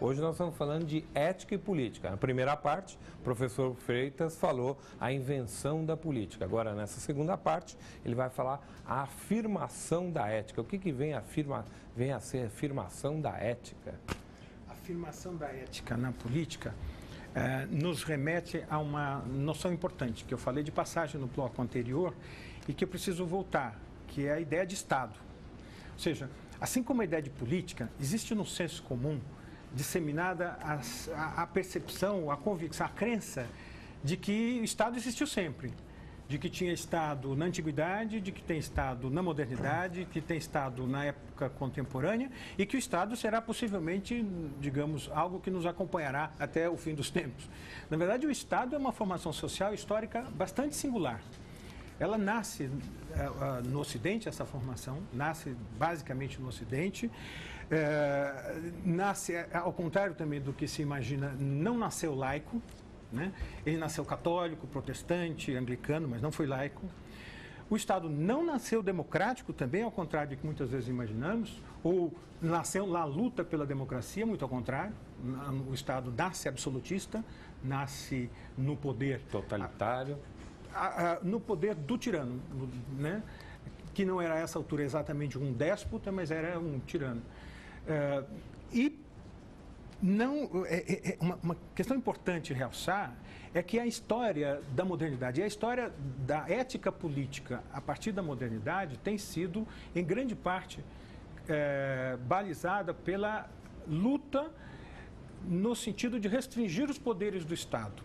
Hoje nós estamos falando de ética e política. Na primeira parte, o professor Freitas falou a invenção da política. Agora, nessa segunda parte, ele vai falar a afirmação da ética. O que vem a ser a afirmação da ética? A afirmação da ética na política nos remete a uma noção importante, que eu falei de passagem no bloco anterior e que eu preciso voltar, que é a ideia de Estado. Ou seja, assim como a ideia de política, existe no senso comum disseminada a percepção, a convicção, a crença de que o Estado existiu sempre, de que tinha Estado na antiguidade, de que tem Estado na modernidade, que tem Estado na época contemporânea e que o Estado será possivelmente, digamos, algo que nos acompanhará até o fim dos tempos. Na verdade, o Estado é uma formação social histórica bastante singular. Ela nasce no Ocidente, essa formação, nasce basicamente no Ocidente, nasce, ao contrário também do que se imagina, não nasceu laico, né? Ele nasceu católico, protestante, anglicano, mas não foi laico. O Estado não nasceu democrático também, ao contrário do que muitas vezes imaginamos, ou nasceu na luta pela democracia, muito ao contrário. O Estado nasce absolutista, nasce no poder totalitário. No poder do tirano, né? Que não era a essa altura exatamente um déspota, mas era um tirano. Uma questão importante realçar é que a história da modernidade e a história da ética política a partir da modernidade tem sido, em grande parte, balizada pela luta no sentido de restringir os poderes do Estado,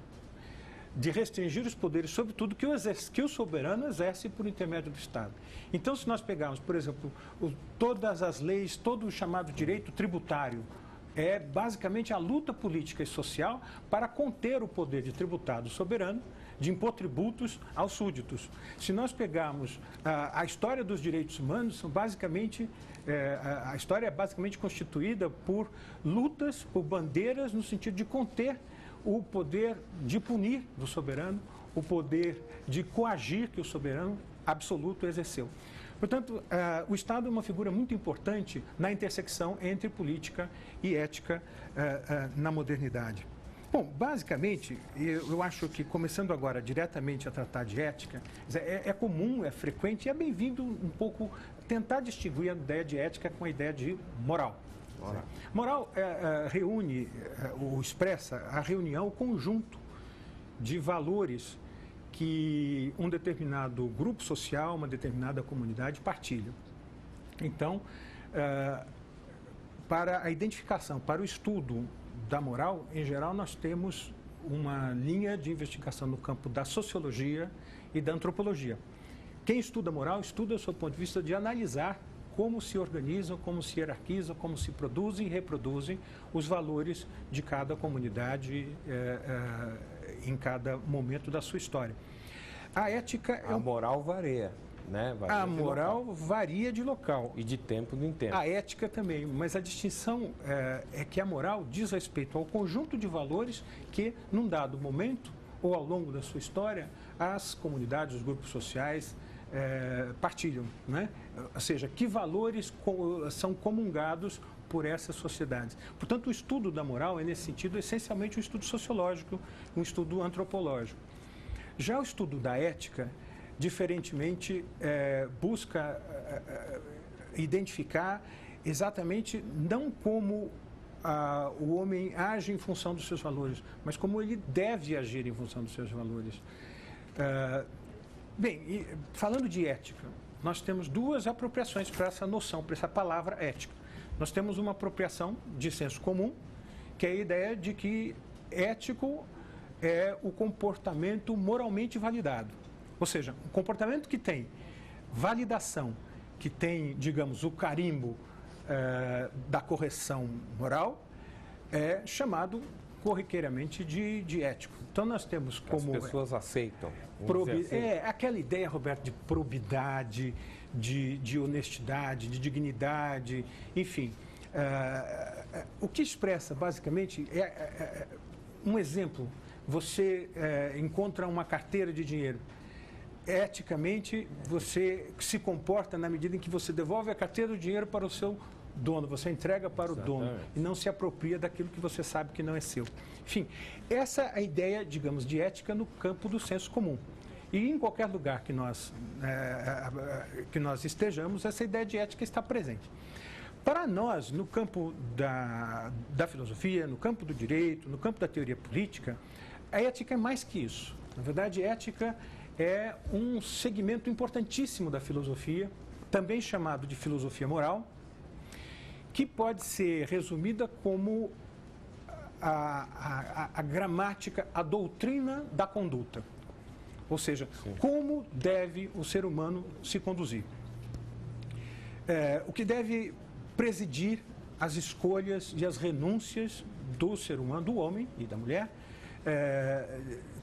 de restringir os poderes, sobretudo, que o soberano exerce por intermédio do Estado. Então, se nós pegarmos, por exemplo, todas as leis, todo o chamado direito tributário, é basicamente a luta política e social para conter o poder de tributar do soberano, de impor tributos aos súditos. Se nós pegarmos a história dos direitos humanos, a história é basicamente constituída por lutas, por bandeiras, no sentido de conter o poder de punir do soberano, o poder de coagir que o soberano absoluto exerceu. Portanto, o Estado é uma figura muito importante na intersecção entre política e ética na modernidade. Bom, basicamente, eu acho que, começando agora diretamente a tratar de ética, é comum, é frequente e é bem-vindo um pouco tentar distinguir a ideia de ética com a ideia de moral. Moral reúne ou expressa a reunião, o conjunto de valores que um determinado grupo social, uma determinada comunidade partilham. Então, para a identificação, para o estudo da moral, em geral, nós temos uma linha de investigação no campo da sociologia e da antropologia. Quem estuda moral, estuda do seu ponto de vista de analisar como se organizam, como se hierarquizam, como se produzem e reproduzem os valores de cada comunidade em cada momento da sua história. A ética A moral varia, né? A moral varia de local. E de tempo em tempo. A ética também, mas a distinção é que a moral diz respeito ao conjunto de valores que, num dado momento, ou ao longo da sua história, as comunidades, os grupos sociais partilham, né? Ou seja, que valores são comungados por essas sociedades. Portanto, o estudo da moral é, nesse sentido, essencialmente um estudo sociológico, um estudo antropológico. Já o estudo da ética, diferentemente, busca identificar exatamente não como o homem age em função dos seus valores, mas como ele deve agir em função dos seus valores. Bem, falando de ética, nós temos duas apropriações para essa noção, para essa palavra ética. Nós temos uma apropriação de senso comum, que é a ideia de que ético é o comportamento moralmente validado. Ou seja, um comportamento que tem validação, que tem, digamos, o carimbo da correção moral, é chamado corriqueiramente de ético. Então nós temos como... As pessoas aceitam. Assim. Aquela ideia, Roberto, de probidade, de honestidade, de dignidade, enfim. O que expressa, basicamente, um exemplo. Você encontra uma carteira de dinheiro. Eticamente, você se comporta na medida em que você devolve a carteira do dinheiro para o seu dono, você entrega para o dono e não se apropria daquilo que você sabe que não é seu. Enfim, essa é a ideia, digamos, de ética no campo do senso comum. E em qualquer lugar que nós estejamos, essa ideia de ética está presente. Para nós, no campo da filosofia, no campo do direito, no campo da teoria política, a ética é mais que isso. Na verdade, ética é um segmento importantíssimo da filosofia, também chamado de filosofia moral, que pode ser resumida como a gramática, a doutrina da conduta. Ou seja, como deve o ser humano se conduzir. O que deve presidir as escolhas e as renúncias do ser humano, do homem e da mulher,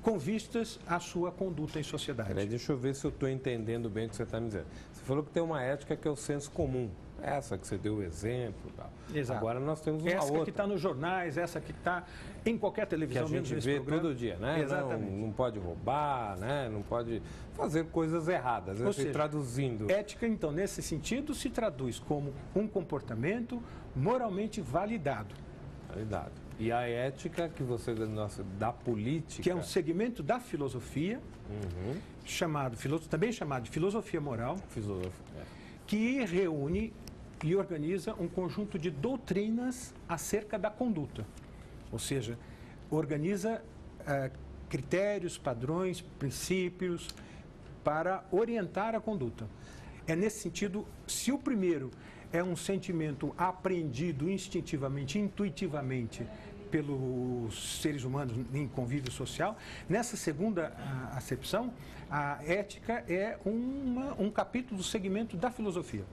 com vistas à sua conduta em sociedade. Peraí, deixa eu ver se eu estou entendendo bem o que você está me dizendo. Você falou que tem uma ética que é o senso comum. Essa que você deu o exemplo. Tal. Exato. Agora nós temos uma essa outra. Que está nos jornais, essa que está em qualquer televisão. Que a gente vê programa. todo dia, né? Exatamente. Não pode roubar, né? Não pode fazer coisas erradas. Ou seja, traduzindo. Ética, então, nesse sentido, se traduz como um comportamento moralmente validado. Validado. E a ética que você da política... Que é um segmento da filosofia, também chamado de filosofia moral, que reúne e organiza um conjunto de doutrinas acerca da conduta. Ou seja, organiza critérios, padrões, princípios para orientar a conduta. É nesse sentido, se o primeiro é um sentimento aprendido instintivamente, intuitivamente pelos seres humanos em convívio social, nessa segunda acepção, a ética é um capítulo do segmento da filosofia.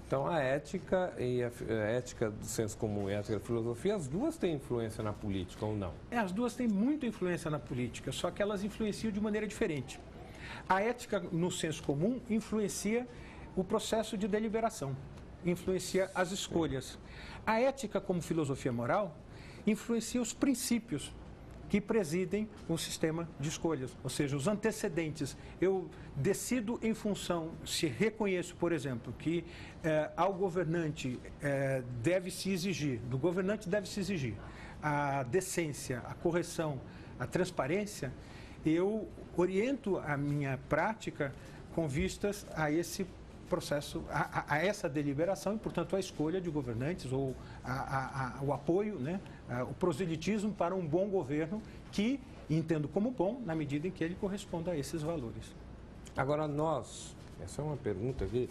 Então, a ética e a ética do senso comum e a ética da filosofia, as duas têm influência na política ou não? As duas têm muita influência na política, só que elas influenciam de maneira diferente. A ética, no senso comum, influencia o processo de deliberação, influencia as escolhas. A ética, como filosofia moral, influencia os princípios que presidem o sistema de escolhas, ou seja, os antecedentes. Eu decido em função, se reconheço, por exemplo, que ao governante deve-se exigir, do governante deve-se exigir a decência, a correção, a transparência, eu oriento a minha prática com vistas a esse processo, a essa deliberação e, portanto, a escolha de governantes ou o apoio, né, o proselitismo para um bom governo que entendo como bom na medida em que ele corresponda a esses valores. Agora, essa é uma pergunta aqui,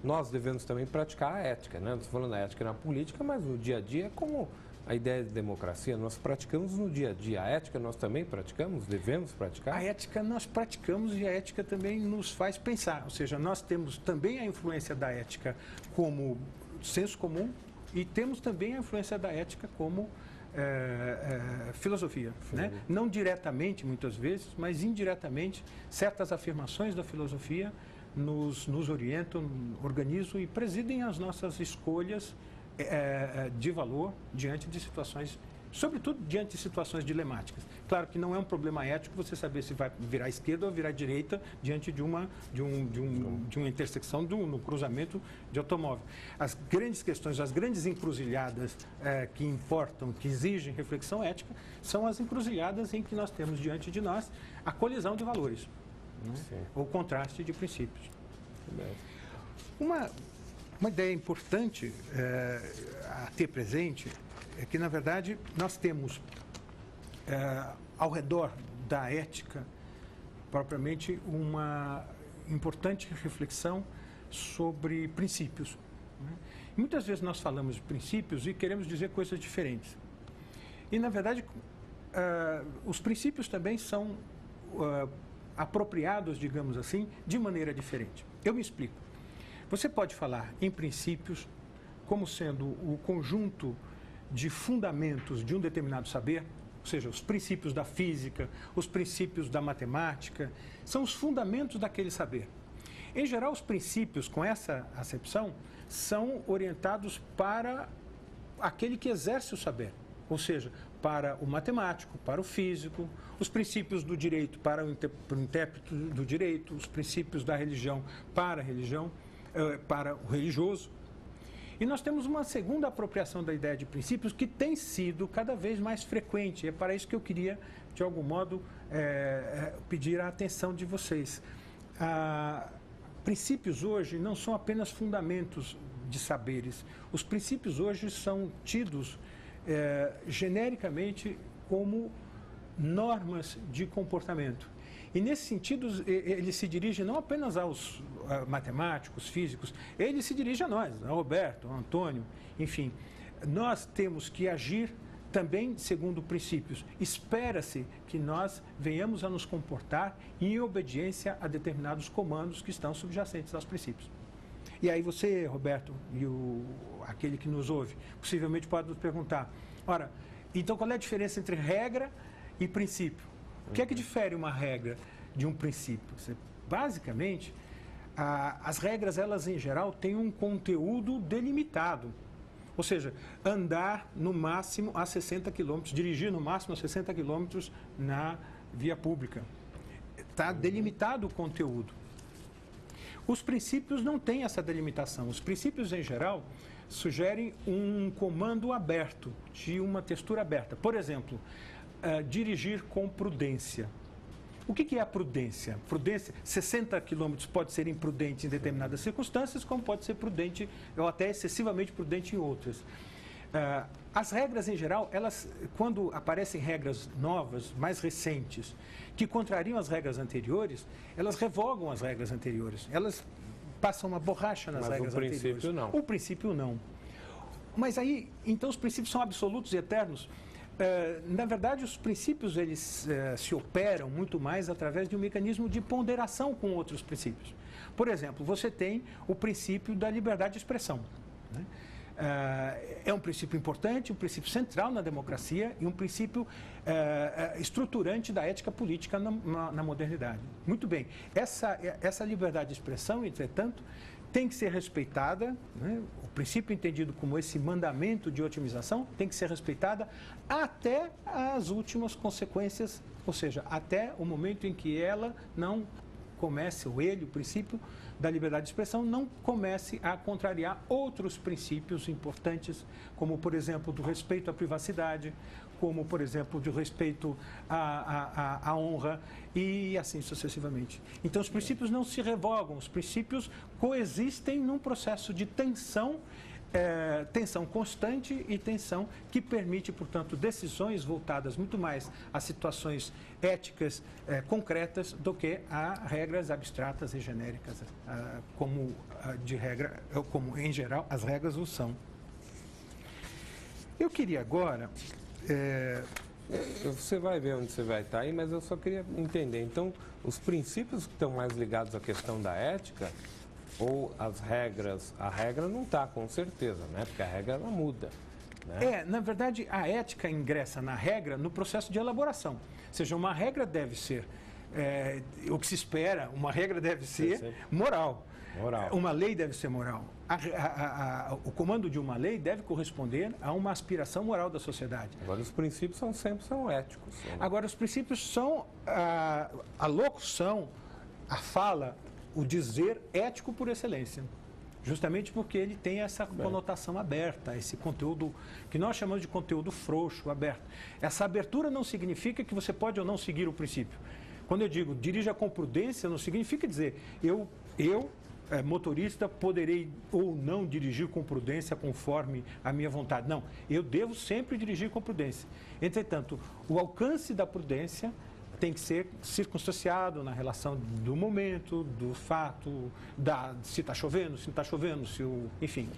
nós devemos também praticar a ética, né? Não estou falando da ética na política, mas no dia a dia, como a ideia de democracia, nós praticamos no dia a dia. A ética nós também praticamos, devemos praticar? A ética nós praticamos e a ética também nos faz pensar. Ou seja, nós temos também a influência da ética como senso comum e temos também a influência da ética como filosofia. Né? Não diretamente, muitas vezes, mas indiretamente, certas afirmações da filosofia nos orientam, organizam e presidem as nossas escolhas de valor diante de situações, sobretudo diante de situações dilemáticas. Claro que não é um problema ético você saber se vai virar à esquerda ou virar à direita diante de uma intersecção, no cruzamento de automóvel. As grandes questões, as grandes encruzilhadas que importam, que exigem reflexão ética, são as encruzilhadas em que nós temos diante de nós a colisão de valores, né? Ou contraste de princípios. Uma ideia importante a ter presente é que, na verdade, nós temos ao redor da ética, propriamente, uma importante reflexão sobre princípios. Né? Muitas vezes nós falamos de princípios e queremos dizer coisas diferentes. E, na verdade, os princípios também são apropriados, digamos assim, de maneira diferente. Eu me explico. Você pode falar em princípios como sendo o conjunto de fundamentos de um determinado saber, ou seja, os princípios da física, os princípios da matemática, são os fundamentos daquele saber. Em geral, os princípios, com essa acepção, são orientados para aquele que exerce o saber, ou seja, para o matemático, para o físico, os princípios do direito para o intérprete do direito, os princípios da religião para a religião, para o religioso. E nós temos uma segunda apropriação da ideia de princípios que tem sido cada vez mais frequente. É para isso que eu queria, de algum modo, pedir a atenção de vocês. Princípios hoje não são apenas fundamentos de saberes. Os princípios hoje são tidos genericamente como normas de comportamento. E, nesse sentido, ele se dirige não apenas aos matemáticos, físicos, ele se dirige a nós, a Roberto, a Antônio, enfim. Nós temos que agir também segundo princípios. Espera-se que nós venhamos a nos comportar em obediência a determinados comandos que estão subjacentes aos princípios. E aí você, Roberto, e aquele que nos ouve, possivelmente pode nos perguntar, ora, então qual é a diferença entre regra e princípio? O que é que difere uma regra de um princípio? Basicamente, as regras, elas em geral, têm um conteúdo delimitado. Ou seja, andar no máximo a 60 km, dirigir no máximo a 60 km na via pública. Está delimitado o conteúdo. Os princípios não têm essa delimitação. Os princípios, em geral, sugerem um comando aberto, de uma textura aberta. Por exemplo, dirigir com prudência. O que é a prudência? Prudência, 60 km pode ser imprudente em determinadas circunstâncias, como pode ser prudente ou até excessivamente prudente em outras. As regras, em geral, elas, quando aparecem regras novas, mais recentes, que contrariam as regras anteriores, elas revogam as regras anteriores. Elas passam uma borracha nas regras anteriores. Mas o princípio não. O princípio não. Mas aí, então, os princípios são absolutos e eternos? Na verdade, os princípios eles se operam muito mais através de um mecanismo de ponderação com outros princípios. Por exemplo, você tem o princípio da liberdade de expressão, né? É um princípio importante, um princípio central na democracia e um princípio estruturante da ética política na modernidade. Muito bem, essa liberdade de expressão, entretanto, tem que ser respeitada, né? O princípio entendido como esse mandamento de otimização tem que ser respeitada até as últimas consequências, ou seja, até o momento em que ela não comece, ou ele, o princípio da liberdade de expressão, não comece a contrariar outros princípios importantes, como, por exemplo, do respeito à privacidade, como, por exemplo, do respeito à honra e assim sucessivamente. Então, os princípios não se revogam, os princípios coexistem num processo de tensão, tensão constante e tensão que permite, portanto, decisões voltadas muito mais a situações éticas concretas do que a regras abstratas e genéricas, como em geral as regras o são. Eu queria agora... Você vai ver onde você vai estar aí, mas eu só queria entender. Então, os princípios que estão mais ligados à questão da ética... Ou as regras, a regra não está, com certeza, né? Porque a regra ela muda. Né? Na verdade, a ética ingressa na regra no processo de elaboração. Ou seja, uma regra deve ser, o que se espera, uma regra deve ser moral. Uma lei deve ser moral. O comando de uma lei deve corresponder a uma aspiração moral da sociedade. Agora, os princípios sempre são éticos. Né? Agora, os princípios são a locução, a fala, o dizer ético por excelência, justamente porque ele tem essa conotação aberta, esse conteúdo que nós chamamos de conteúdo frouxo, aberto. Essa abertura não significa que você pode ou não seguir o princípio. Quando eu digo dirija com prudência, não significa dizer eu motorista, poderei ou não dirigir com prudência conforme a minha vontade. Não, eu devo sempre dirigir com prudência. Entretanto, o alcance da prudência tem que ser circunstanciado na relação do momento, do fato, se está chovendo, se não está chovendo, enfim,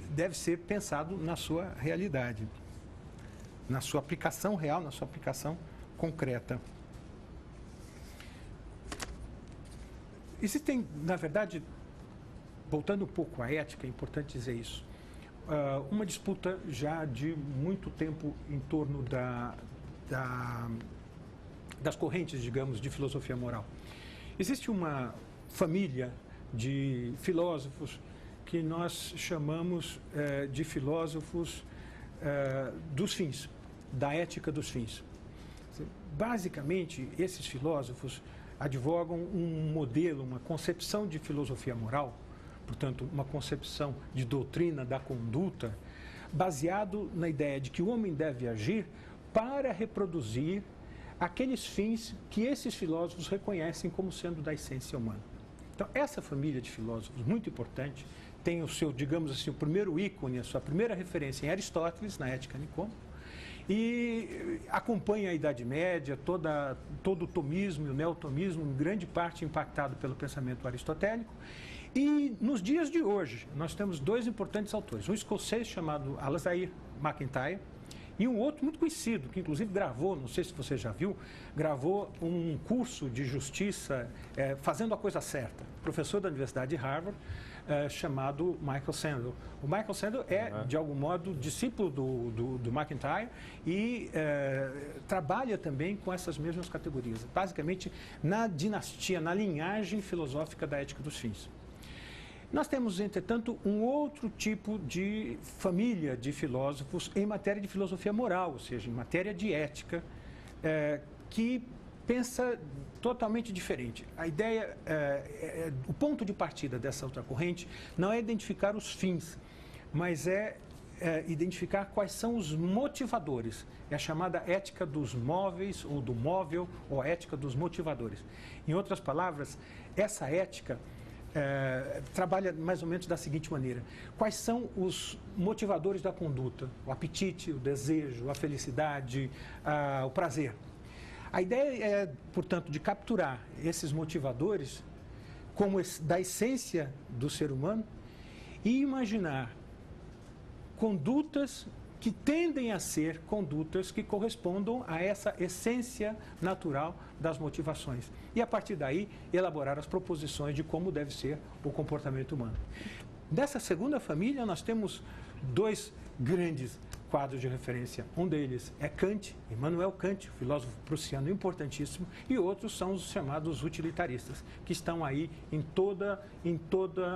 deve ser pensado na sua realidade, na sua aplicação real, na sua aplicação concreta. Existem, na verdade, voltando um pouco à ética, é importante dizer isso, uma disputa já de muito tempo em torno das correntes, digamos, de filosofia moral. Existe uma família de filósofos que nós chamamos de filósofos dos fins, da ética dos fins. Basicamente, esses filósofos advogam um modelo, uma concepção de filosofia moral portanto, uma concepção de doutrina da conduta, baseado na ideia de que o homem deve agir para reproduzir aqueles fins que esses filósofos reconhecem como sendo da essência humana. Então, essa família de filósofos, muito importante, tem o seu, digamos assim, o primeiro ícone, a sua primeira referência em Aristóteles, na Ética Nicômaco, e acompanha a Idade Média, todo o tomismo e o neotomismo, em grande parte impactado pelo pensamento aristotélico. E nos dias de hoje, nós temos dois importantes autores, um escocês chamado Alasdair MacIntyre, e um outro muito conhecido, que inclusive gravou, não sei se você já viu, gravou um curso de justiça fazendo a coisa certa, professor da Universidade de Harvard, chamado Michael Sandel. O Michael Sandel é, de algum modo, discípulo do MacIntyre e trabalha também com essas mesmas categorias, basicamente na dinastia, na linhagem filosófica da ética dos fins. Nós temos, entretanto, um outro tipo de família de filósofos em matéria de filosofia moral, ou seja, em matéria de ética, que pensa totalmente diferente. A ideia, o ponto de partida dessa outra corrente não é identificar os fins, mas é identificar quais são os motivadores. É a chamada ética dos móveis, ou do móvel, ou a ética dos motivadores. Em outras palavras, essa ética trabalha mais ou menos da seguinte maneira: quais são os motivadores da conduta? O apetite, o desejo, a felicidade, o prazer. A ideia é, portanto, de capturar esses motivadores como da essência do ser humano e imaginar condutas que tendem a ser condutas que correspondam a essa essência natural das motivações. E, a partir daí, elaborar as proposições de como deve ser o comportamento humano. Dessa segunda família, nós temos dois grandes quadros de referência. Um deles é Kant, Immanuel Kant, filósofo prussiano importantíssimo, e outros são os chamados utilitaristas, que estão aí em toda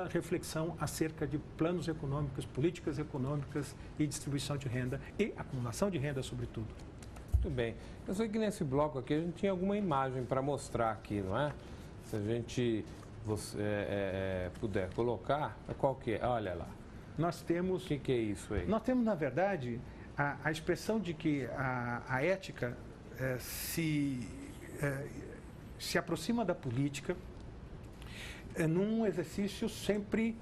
reflexão acerca de planos econômicos, políticas econômicas e distribuição de renda e acumulação de renda, sobretudo. Muito bem. Eu sei que nesse bloco aqui a gente tinha alguma imagem para mostrar aqui, não é? Se a gente puder colocar, qual que é? Olha lá. Nós temos... O que é isso aí? Nós temos, na verdade, a expressão de que a ética se aproxima da política num exercício sempre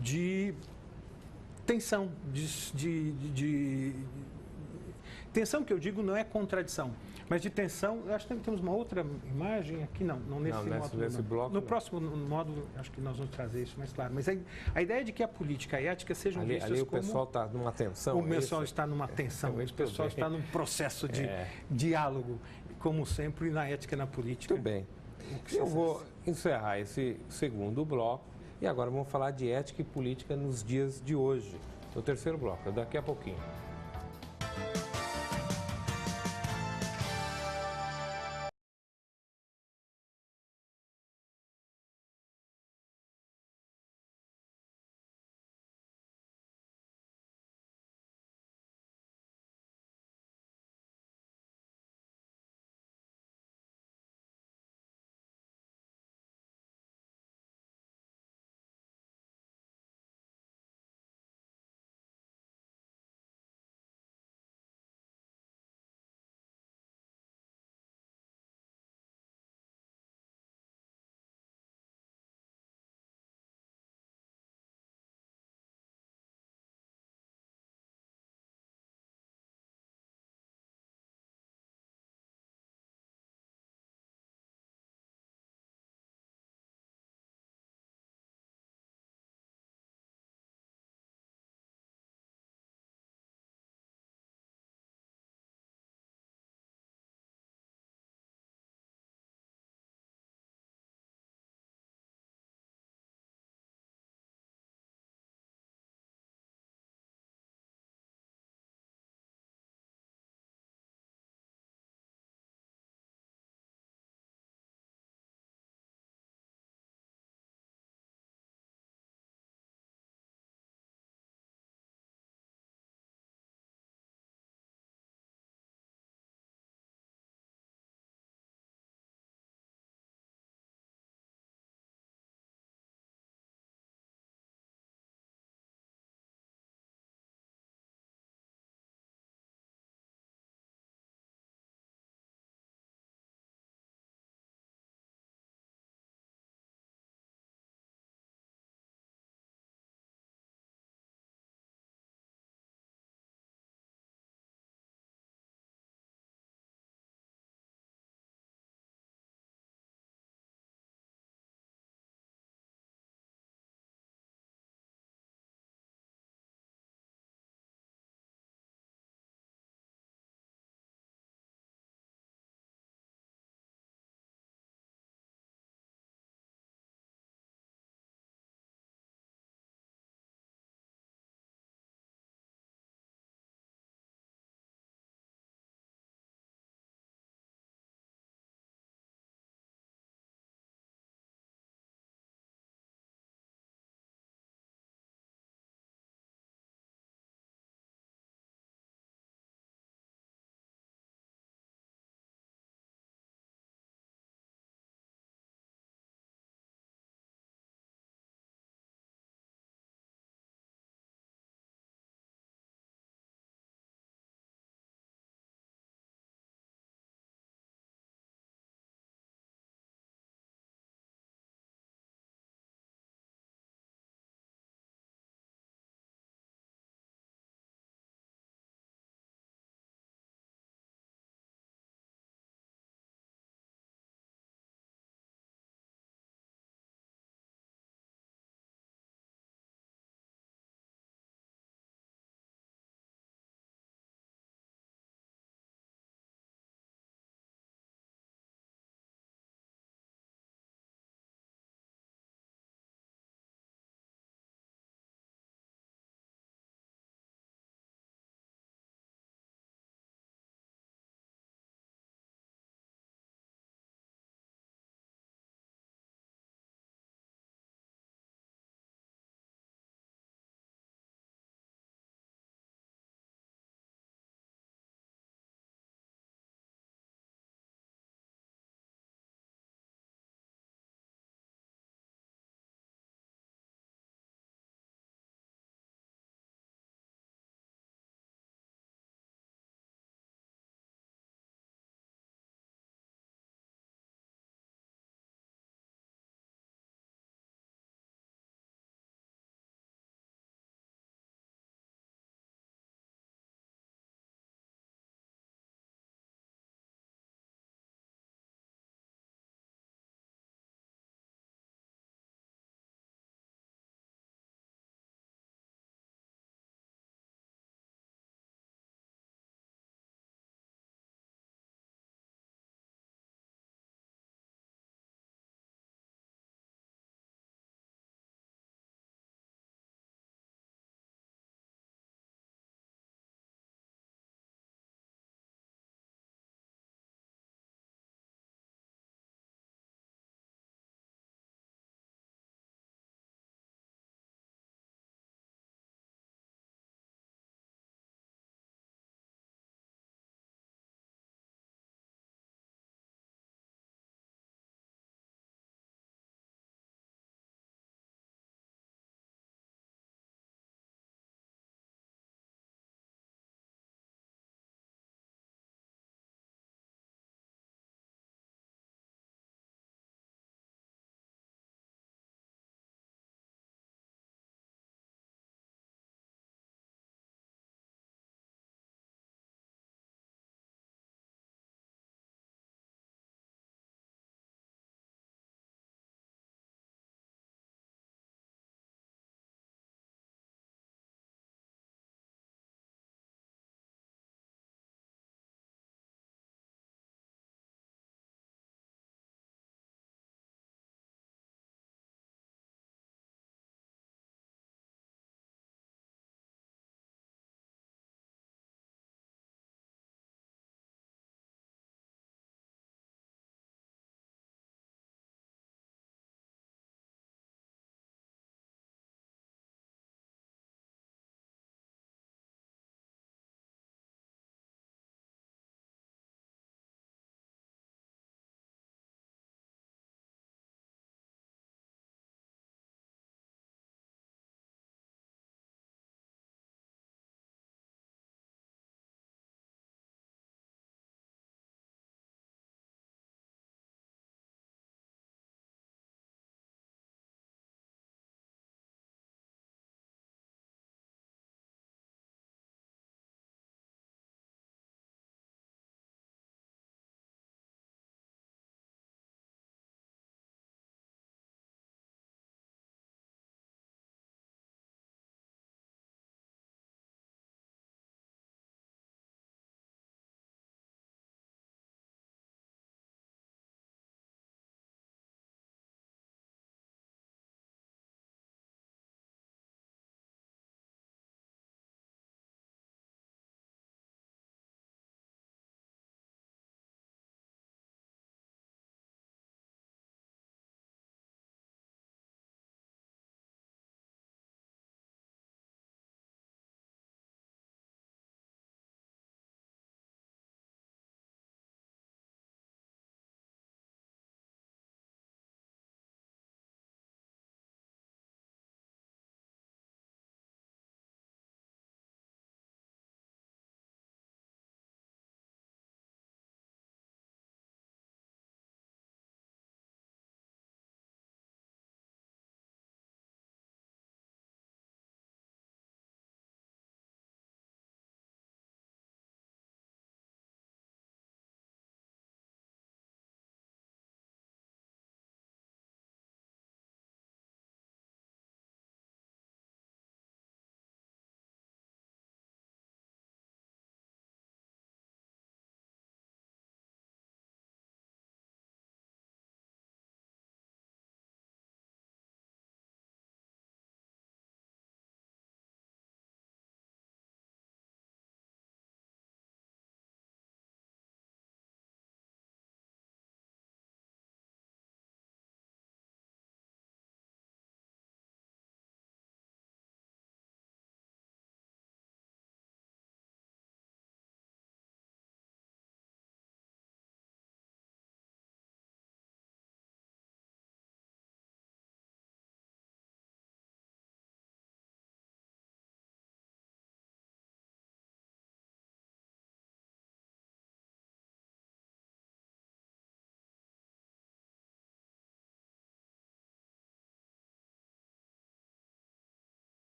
de tensão, tensão que eu digo não é contradição, mas de tensão. Eu acho que temos uma outra imagem aqui, não nesse módulo. Nesse bloco, no próximo módulo, acho que nós vamos trazer isso mais claro. Mas a ideia de que a política e a ética sejam vistas ali o como... pessoal está numa tensão. O pessoal está numa tensão, o pessoal está num processo de diálogo, como sempre na ética e na política. Muito bem. Eu vou encerrar esse segundo bloco e agora vamos falar de ética e política nos dias de hoje. O terceiro bloco, daqui a pouquinho.